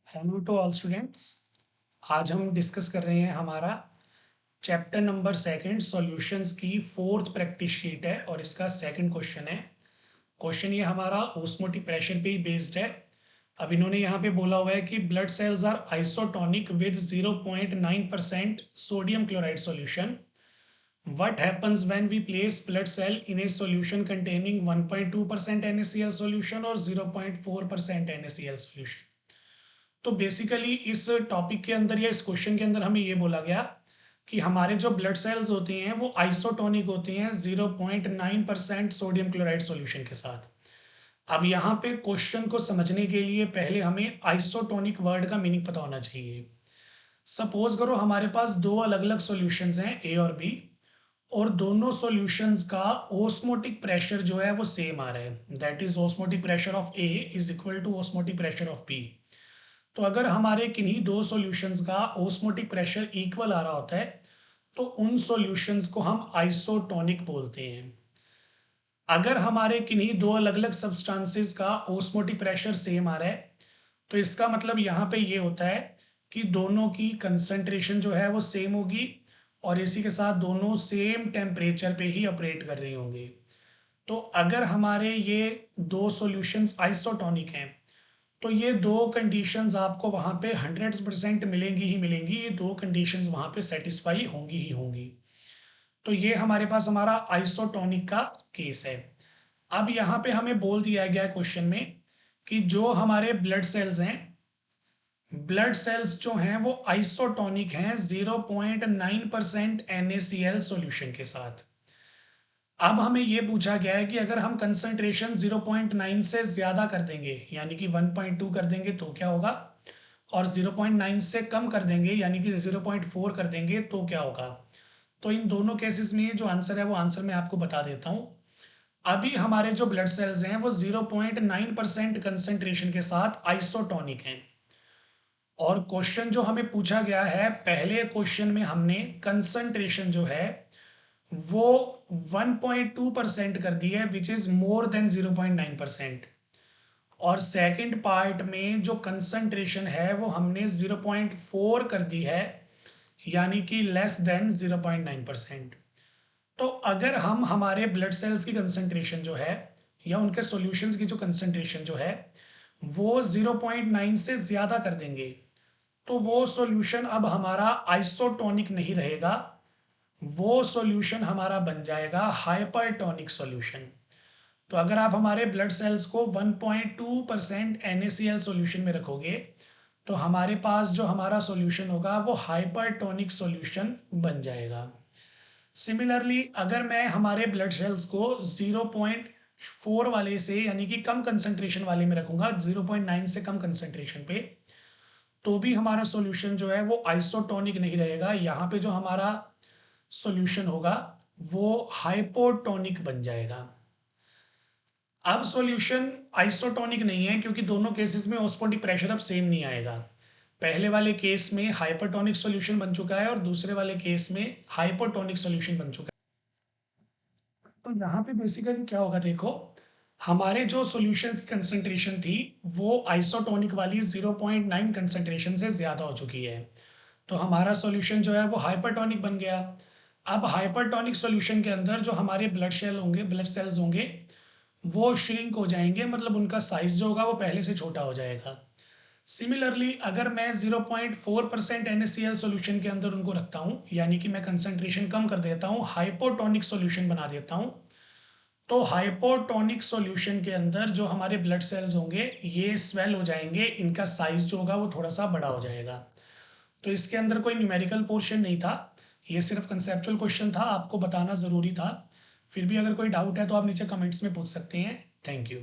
Hello to all students. आज हम discuss कर रहे हैं हमारा चैप्टर नंबर सेकंड सॉल्यूशंस की फोर्थ प्रैक्टिस शीट है और इसका सेकंड क्वेश्चन है। क्वेश्चन ये हमारा ओस्मोटिक प्रेशर पे ही बेस्ड है। अब इन्होंने यहाँ पे बोला हुआ है कि blood cells are isotonic with 0.9% sodium chloride solution. What happens when we place blood cell in a solution containing 1.2% NaCl solution or 0.4% NaCl solution? तो बेसिकली इस टॉपिक के अंदर या इस क्वेश्चन के अंदर हमें ये बोला गया कि हमारे जो ब्लड सेल्स होती हैं वो आइसोटोनिक होती हैं 0.9% सोडियम क्लोराइड सॉल्यूशन के साथ। अब यहाँ पे क्वेश्चन को समझने के लिए पहले हमें आइसोटोनिक वर्ड का मीनिंग पता होना चाहिए। सपोज करो हमारे पास दो अलग अलग सॉल्यूशंस हैं ए और बी, और दोनों सॉल्यूशंस का ओस्मोटिक प्रेशर जो है वो सेम आ रहा है। That is osmotic pressure of A is equal to osmotic pressure of B. तो अगर हमारे किन्हीं दो सॉल्यूशंस का ओस्मोटिक प्रेशर इक्वल आ रहा होता है तो उन सॉल्यूशंस को हम आइसोटोनिक बोलते हैं। अगर हमारे किन्हीं दो अलग अलग सब्सटेंसेस का ओस्मोटिक प्रेशर सेम आ रहा है तो इसका मतलब यहाँ पे ये होता है कि दोनों की कंसंट्रेशन जो है वो सेम होगी और इसी के साथ दोनों सेम टेम्परेचर पे ही ऑपरेट कर रही होंगी। तो अगर हमारे ये दो सॉल्यूशंस आइसोटोनिक हैं तो ये दो कंडीशंस आपको वहाँ पे 100% मिलेंगी ही मिलेंगी। ये दो कंडीशंस वहाँ पे सेटिस्फाई होंगी ही होंगी। तो ये हमारे पास हमारा आइसोटोनिक का केस है। अब यहाँ पे हमें बोल दिया गया है क्वेश्चन में कि जो हमारे ब्लड सेल्स हैं, ब्लड सेल्स जो हैं वो आइसोटोनिक हैं 0.9% NaCl सॉल्यूशन के साथ। अब हमें ये पूछा गया है कि अगर हम कंसंट्रेशन 0.9 से ज़्यादा कर देंगे यानी कि 1.2 कर देंगे तो क्या होगा, और 0.9 से कम कर देंगे यानी कि 0.4 कर देंगे तो क्या होगा। तो इन दोनों केसेस में जो आंसर है वो आंसर मैं आपको बता देता हूँ। अभी हमारे जो ब्लड सेल्स हैं वो 0.9% कंसंट्रेशन के साथ आइसोटोनिक हैं, और क्वेश्चन जो हमें पूछा गया है पहले क्वेश्चन में हमने कंसंट्रेशन जो है वो 1.2% कर दी है विच इज मोर देन 0.9%, और सेकंड पार्ट में जो कंसंट्रेशन है वो हमने 0.4 कर दी है यानी कि लेस देन 0.9%। तो अगर हम हमारे ब्लड सेल्स की कंसंट्रेशन जो है या उनके सॉल्यूशंस की जो कंसंट्रेशन जो है वो 0.9 से ज़्यादा कर देंगे तो वो सॉल्यूशन अब हमारा आइसोटोनिक नहीं रहेगा, वो सॉल्यूशन हमारा बन जाएगा हाइपरटोनिक सॉल्यूशन। तो अगर आप हमारे ब्लड सेल्स को 1.2% NaCl सॉल्यूशन में रखोगे तो हमारे पास जो हमारा सॉल्यूशन होगा वो हाइपरटोनिक सॉल्यूशन बन जाएगा। सिमिलरली अगर मैं हमारे ब्लड सेल्स को 0.4 वाले से यानी कि कम कंसंट्रेशन वाले में रखूंगा, 0.9 से कम कंसंट्रेशन पे, तो भी हमारा सॉल्यूशन जो है वो आइसोटोनिक नहीं रहेगा। यहाँ पे जो हमारा सॉल्यूशन होगा वो हाइपोटोनिक बन जाएगा। अब सॉल्यूशन आइसोटोनिक नहीं है क्योंकि दोनों केसेस में ऑस्मोटिक प्रेशर अब सेम नहीं आएगा। पहले वाले केस में हाइपरटोनिक सॉल्यूशन बन चुका है और दूसरे वाले केस में हाइपोटोनिक सॉल्यूशन बन चुका है। तो यहाँ पे बेसिकली क्या होगा, देखो हमारे जो सॉल्यूशंस की कंसंट्रेशन थी वो आइसोटोनिक वाली 0.9 कंसंट्रेशन से ज़्यादा हो चुकी है, तो हमारा सॉल्यूशन जो है वो हाइपरटोनिक बन गया। अब हाइपरटोनिक सॉल्यूशन के अंदर जो हमारे ब्लड सेल्स होंगे वो श्रिंक हो जाएंगे, मतलब उनका साइज जो होगा वो पहले से छोटा हो जाएगा। सिमिलरली अगर मैं 0.4% NaCl सॉल्यूशन के अंदर उनको रखता हूँ यानी कि मैं कंसंट्रेशन कम कर देता हूँ, हाइपोटोनिक सॉल्यूशन बना देता हूँ, तो हाइपोटोनिक सॉल्यूशन के अंदर जो हमारे ब्लड सेल्स होंगे ये स्वेल हो जाएंगे, इनका साइज जो होगा वो थोड़ा सा बड़ा हो जाएगा। तो इसके अंदर कोई न्यूमेरिकल पोर्शन नहीं था, ये सिर्फ कंसेप्चुअल क्वेश्चन था, आपको बताना ज़रूरी था। फिर भी अगर कोई डाउट है तो आप नीचे कमेंट्स में पूछ सकते हैं। Thank you.